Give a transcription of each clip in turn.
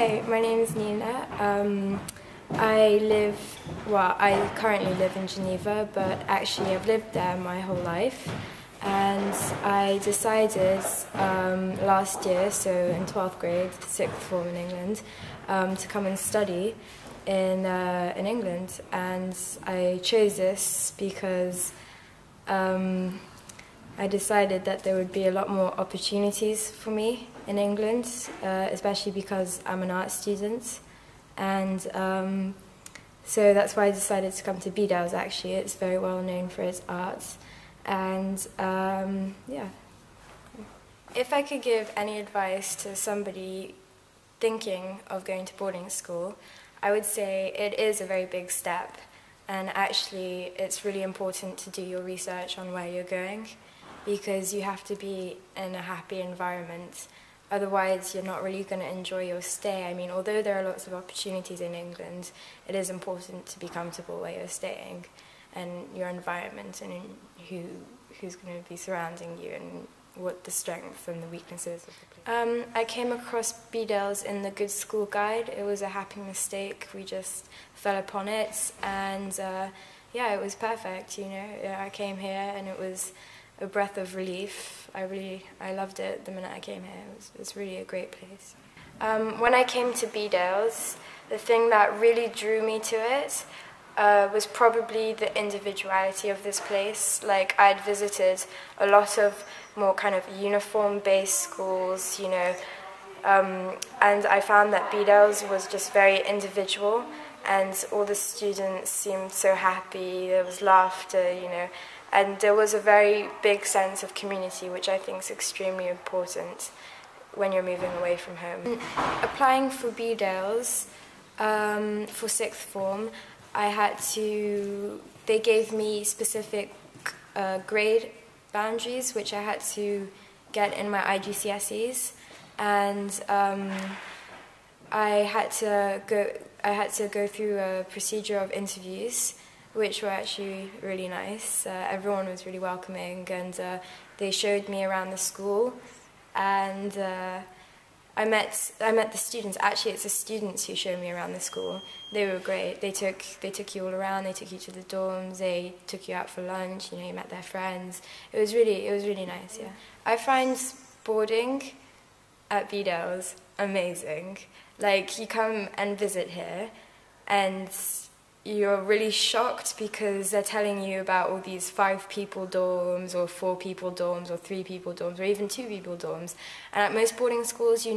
Hi, my name is Nina. I currently live in Geneva, but actually I've lived there my whole life. And I decided last year, so in 12th grade, 6th form in England, to come and study in England. And I chose this because I decided that there would be a lot more opportunities for me in England, especially because I'm an art student. And so that's why I decided to come to Bedales, actually. It's very well known for its art. And yeah. If I could give any advice to somebody thinking of going to boarding school, I would say it is a very big step. And actually, it's really important to do your research on where you're going, because you have to be in a happy environment. Otherwise, you're not really going to enjoy your stay. I mean, although there are lots of opportunities in England, it is important to be comfortable where you're staying and your environment and who's going to be surrounding you and what the strengths and the weaknesses of the place. I came across Bedales in the Good School Guide. It was a happy mistake. We just fell upon it, and yeah, it was perfect. You know, I came here and it was a breath of relief. I loved it the minute I came here. It was really a great place. When I came to Bedales, the thing that really drew me to it was probably the individuality of this place. Like, I'd visited a lot of more kind of uniform-based schools, you know, and I found that Bedales was just very individual, and all the students seemed so happy. There was laughter, you know, and there was a very big sense of community, which I think is extremely important when you're moving away from home. Applying for Bedales for sixth form, they gave me specific grade boundaries, which I had to get in my IGCSEs, and I had to go through a procedure of interviews, which were actually really nice. Everyone was really welcoming, and they showed me around the school, and I met the students. Actually, it's the students who showed me around the school. They were great. They took you all around. They took you to the dorms. They took you out for lunch. You know, you met their friends. It was really nice. Yeah, I find boarding at Bedales amazing. Like, you come and visit here, and you're really shocked because they're telling you about all these 5-people dorms or 4-people dorms or 3-people dorms or even 2-people dorms. And at most boarding schools, you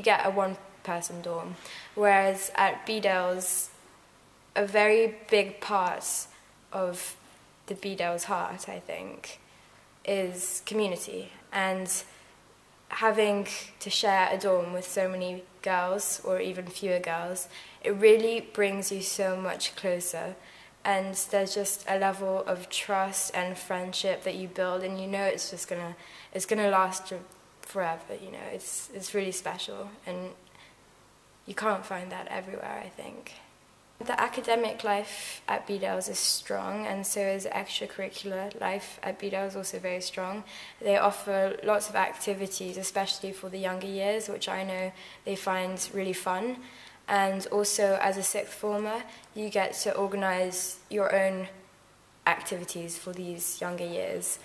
get a 1-person dorm, whereas at Bedales, a very big part of the Bedales heart, I think, is community. And having to share a dorm with so many girls, or even fewer girls, it really brings you so much closer. And there's just a level of trust and friendship that you build, and you know it's gonna last forever. You know, it's really special, and you can't find that everywhere, I think. The academic life at Bedales is strong, and so is the extracurricular life at Bedales, also very strong. They offer lots of activities, especially for the younger years, which I know they find really fun. And also, as a sixth former, you get to organise your own activities for these younger years.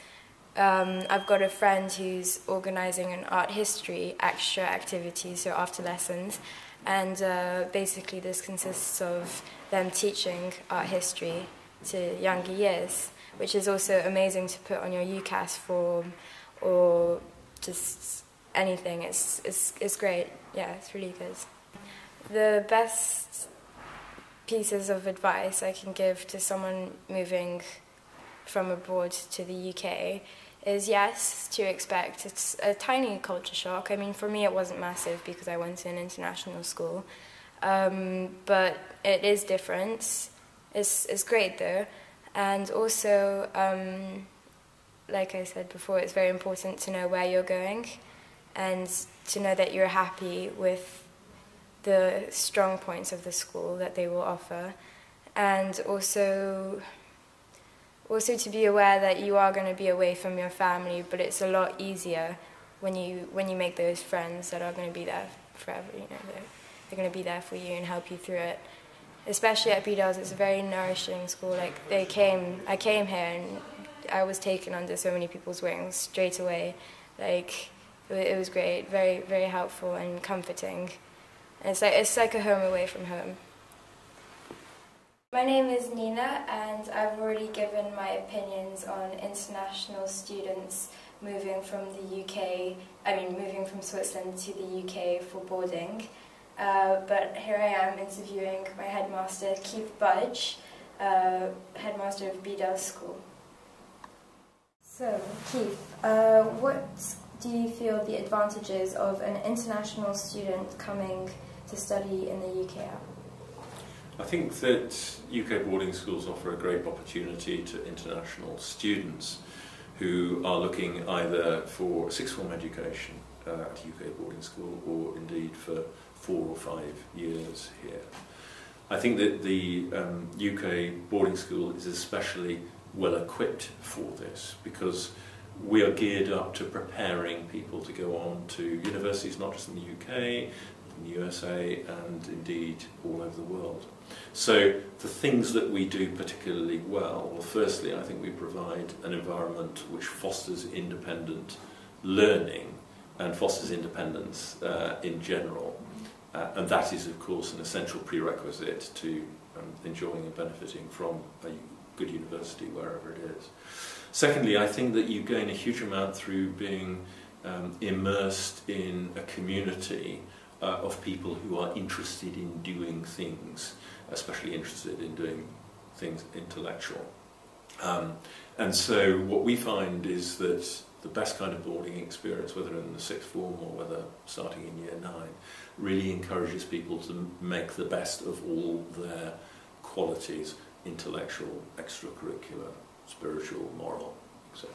I've got a friend who's organising an art history extra activity, so after lessons, and basically this consists of them teaching art history to younger years, which is also amazing to put on your UCAS form or just anything. It's great. Yeah, it's really good. The best pieces of advice I can give to someone moving from abroad to the UK is, yes, to expect it's a tiny culture shock. I mean, for me it wasn't massive because I went to an international school, but it is different. It's great though, and also, like I said before, it's very important to know where you're going and to know that you're happy with the strong points of the school that they will offer, and also to be aware that you are going to be away from your family, but it's a lot easier when you make those friends that are going to be there forever. You know, they're going to be there for you and help you through it. Especially at Bedales, it's a very nourishing school. Like I came here and I was taken under so many people's wings straight away. Like it was great, very, very helpful and comforting. And it's like a home away from home. My name is Nina, and I've already given my opinions on international students moving from moving from Switzerland to the UK for boarding. But here I am interviewing my headmaster, Keith Budge, headmaster of Bedales School. So, Keith, what do you feel the advantages of an international student coming to study in the UK are? I think that UK boarding schools offer a great opportunity to international students who are looking either for sixth form education at a UK boarding school or indeed for 4 or 5 years here. I think that the UK boarding school is especially well equipped for this because we are geared up to preparing people to go on to universities not just in the UK, in the USA and indeed all over the world. So the things that we do particularly well, firstly I think we provide an environment which fosters independent learning and fosters independence in general. And that is of course an essential prerequisite to enjoying and benefiting from a good university wherever it is. Secondly, I think that you gain a huge amount through being immersed in a community of people who are interested in doing things, especially interested in doing things intellectual. And so what we find is that the best kind of boarding experience, whether in the sixth form or whether starting in year 9, really encourages people to make the best of all their qualities, intellectual, extracurricular, spiritual, moral, etc.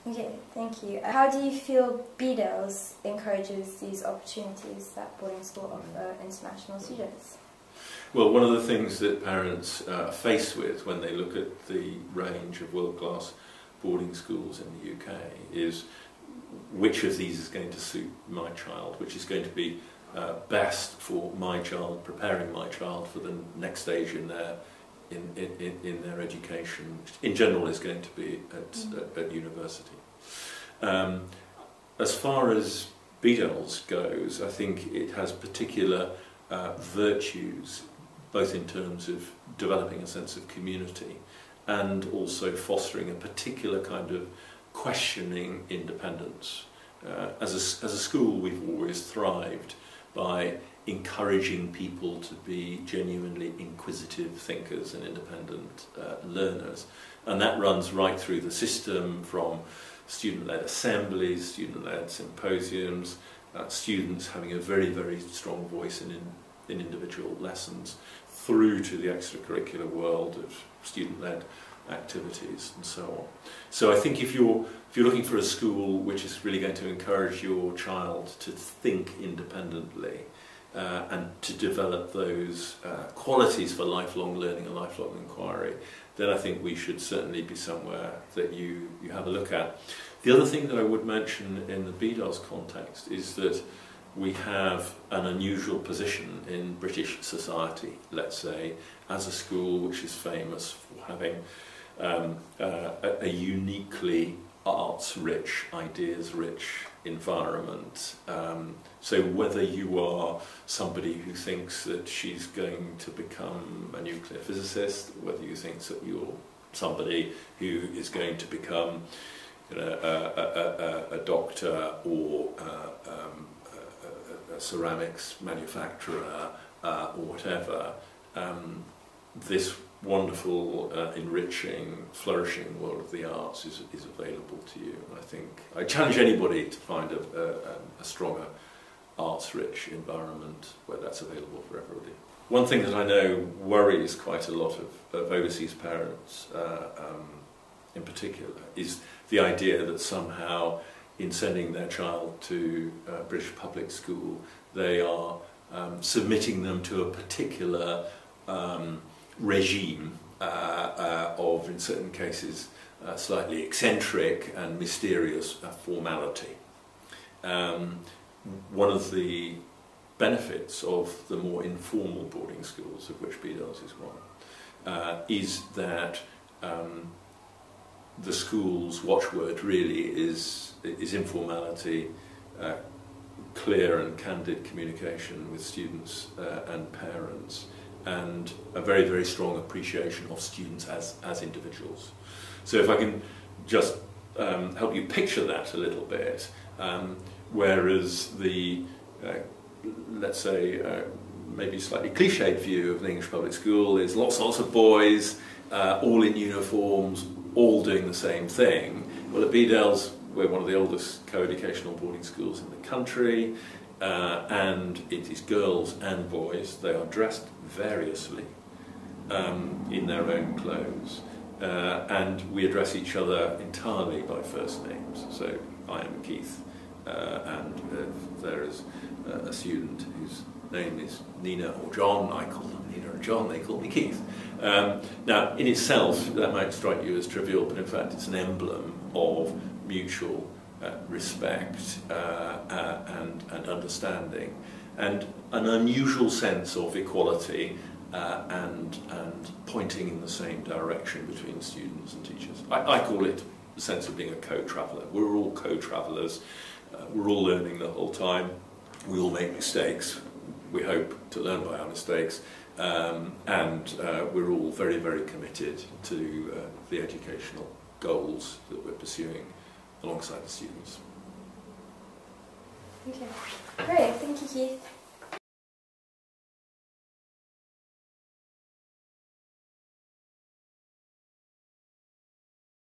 Okay, thank you. How do you feel Bedales encourages these opportunities that boarding school offer international students? Well, one of the things that parents are faced with when they look at the range of world-class boarding schools in the UK is which of these is going to suit my child, which is going to be best for my child, preparing my child for the next stage in their education, which in general is going to be at university. As far as Bedales goes, I think it has particular virtues, both in terms of developing a sense of community and also fostering a particular kind of questioning independence. As a school, we've always thrived by encouraging people to be genuinely inquisitive thinkers and independent learners. And that runs right through the system, from student-led assemblies, student-led symposiums, students having a very, very strong voice in individual lessons, through to the extracurricular world of student-led activities and so on. So I think if you're looking for a school which is really going to encourage your child to think independently and to develop those qualities for lifelong learning and lifelong inquiry, then I think we should certainly be somewhere that you have a look at. The other thing that I would mention in the Bedales context is that we have an unusual position in British society, let's say, as a school which is famous for having a uniquely arts-rich, ideas-rich environment. So whether you are somebody who thinks that she's going to become a nuclear physicist, whether you think that you're somebody who is going to become a doctor or a ceramics manufacturer or whatever, this wonderful, enriching, flourishing world of the arts is available to you. And I think I challenge anybody to find a stronger arts-rich environment where that's available for everybody. One thing that I know worries quite a lot of overseas parents in particular is the idea that somehow in sending their child to British public school they are submitting them to a particular regime of, in certain cases, slightly eccentric and mysterious formality. One of the benefits of the more informal boarding schools, of which Bedales is one, is that the school's watchword really is informality, clear and candid communication with students and parents, and a very, very strong appreciation of students as individuals. So if I can just help you picture that a little bit, whereas the, let's say, maybe slightly cliched view of the English public school is lots of boys, all in uniforms, all doing the same thing. Well, at Bedales, we're one of the oldest co-educational boarding schools in the country, and it is girls and boys. They are dressed variously in their own clothes, and we address each other entirely by first names. So I am Keith, and there is a student whose name is Nina or John. I call them Nina or John, they call me Keith. Now, in itself, that might strike you as trivial, but in fact it's an emblem of mutual respect and understanding, and an unusual sense of equality and pointing in the same direction between students and teachers. I call it the sense of being a co-traveller. We're all co-travellers, we're all learning the whole time, we all make mistakes, we hope to learn by our mistakes, and we're all very, very committed to the educational goals that we're pursuing alongside the students. Okay, great, thank you, Keith.